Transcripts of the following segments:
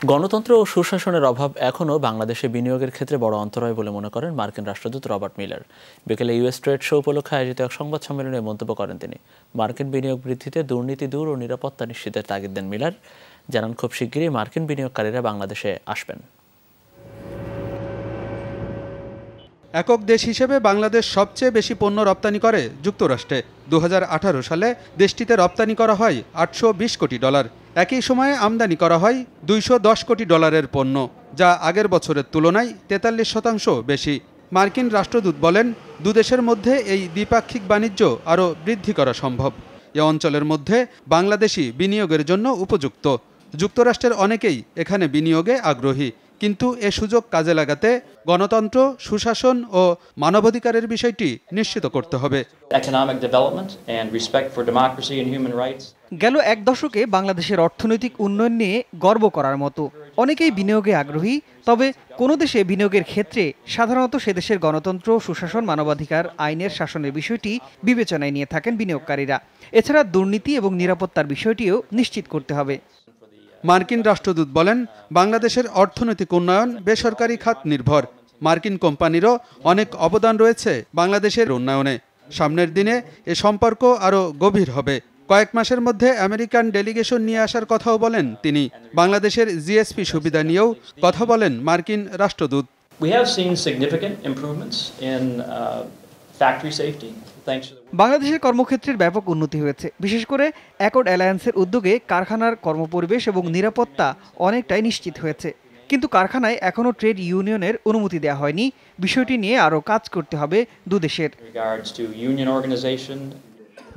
গণতন্ত্র ও সুশাসনের অভাব এখনও বাংলাদেশে বিনিয়োগের ক্ষেত্রে বড় অন্তরায় বলে মনে করেন মার্কিন রাষ্ট্রদূত রবার্ট মিলার। বিকেলে ইউএস ট্রেড শো উপলক্ষে আয়োজিত এক সংবাদ সম্মেলনে মন্তব্য করেন তিনি। মার্কিন বিনিয়োগ বৃদ্ধিতে দুর্নীতি দূর ও নিরাপত্তা নিশ্চিতের তাগিদ দেন মিলার। জানান, খুব শিগগিরই মার্কিন বিনিয়োগকারীরা বাংলাদেশে আসবেন। একক দেশ হিসেবে বাংলাদেশ সবচেয়ে বেশি পণ্য রপ্তানি করে যুক্তরাষ্ট্রে। 2018 সালে দেশটিতে রপ্তানি করা হয় $820 কোটি। একই সময়ে আমদানি করা হয় $210 কোটি পণ্য, যা আগের বছরের তুলনায় 43% বেশি। মার্কিন রাষ্ট্রদূত বলেন, দুদেশের মধ্যে এই দ্বিপাক্ষিক বাণিজ্য আরও বৃদ্ধি করা সম্ভব। এ অঞ্চলের মধ্যে বাংলাদেশি বিনিয়োগের জন্য উপযুক্ত। যুক্তরাষ্ট্রের অনেকেই এখানে বিনিয়োগে আগ্রহী, কিন্তু এ সুযোগ কাজে লাগাতে গণতন্ত্র, সুশাসন ও মানবাধিকারের বিষয়টি নিশ্চিত করতে হবে। গেল এক দশকে বাংলাদেশের অর্থনৈতিক উন্নয়ন নিয়ে গর্ব করার মতো। অনেকেই বিনিয়োগে আগ্রহী, তবে কোনো দেশে বিনিয়োগের ক্ষেত্রে সাধারণত সে দেশের গণতন্ত্র, সুশাসন, মানবাধিকার, আইনের শাসনের বিষয়টি বিবেচনায় নিয়ে থাকেন বিনিয়োগকারীরা। এছাড়া দুর্নীতি এবং নিরাপত্তার বিষয়টিও নিশ্চিত করতে হবে। মার্কিন রাষ্ট্রদূত বলেন, বাংলাদেশের অর্থনৈতিক উন্নয়ন বেসরকারি খাত নির্ভর। মার্কিন কোম্পানিরও অনেক অবদান রয়েছে বাংলাদেশের উন্নয়নে। সামনের দিনে এ সম্পর্ক আরও গভীর হবে। কয়েক মাসের মধ্যে আমেরিকান ডেলিগেশন নিয়ে আসার কথাও বলেন তিনি। বাংলাদেশের জিএসপি সুবিধা নিয়েও কথা বলেন মার্কিন রাষ্ট্রদূত। বাংলাদেশের কর্মক্ষেত্রের ব্যাপক উন্নতি হয়েছে। বিশেষ করে অ্যাকর্ড অ্যালায়েন্সের উদ্যোগে কারখানার কর্মপরিবেশ এবং নিরাপত্তা অনেকটাই নিশ্চিত হয়েছে। কিন্তু কারখানায় এখনও ট্রেড ইউনিয়নের অনুমতি দেওয়া হয়নি। বিষয়টি নিয়ে আরও কাজ করতে হবে দুদেশের।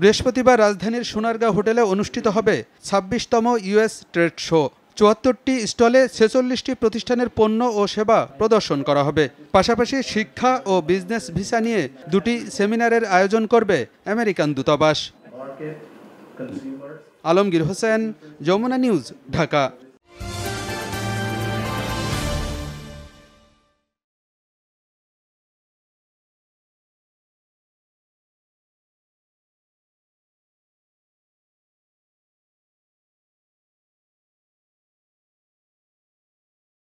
বৃহস্পতিবার রাজধানীর সোনারগাঁও হোটেলে অনুষ্ঠিত হবে 26তম ইউএস ট্রেড শো। 74টি স্টলে 46টি প্রতিষ্ঠানের পণ্য ও সেবা প্রদর্শন করা হবে। পাশাপাশি শিক্ষা ও বিজনেস ভিসা নিয়ে 2টি সেমিনারের আয়োজন করবে আমেরিকান দূতাবাস। আলমগীর হোসেন, যমুনা নিউজ, ঢাকা।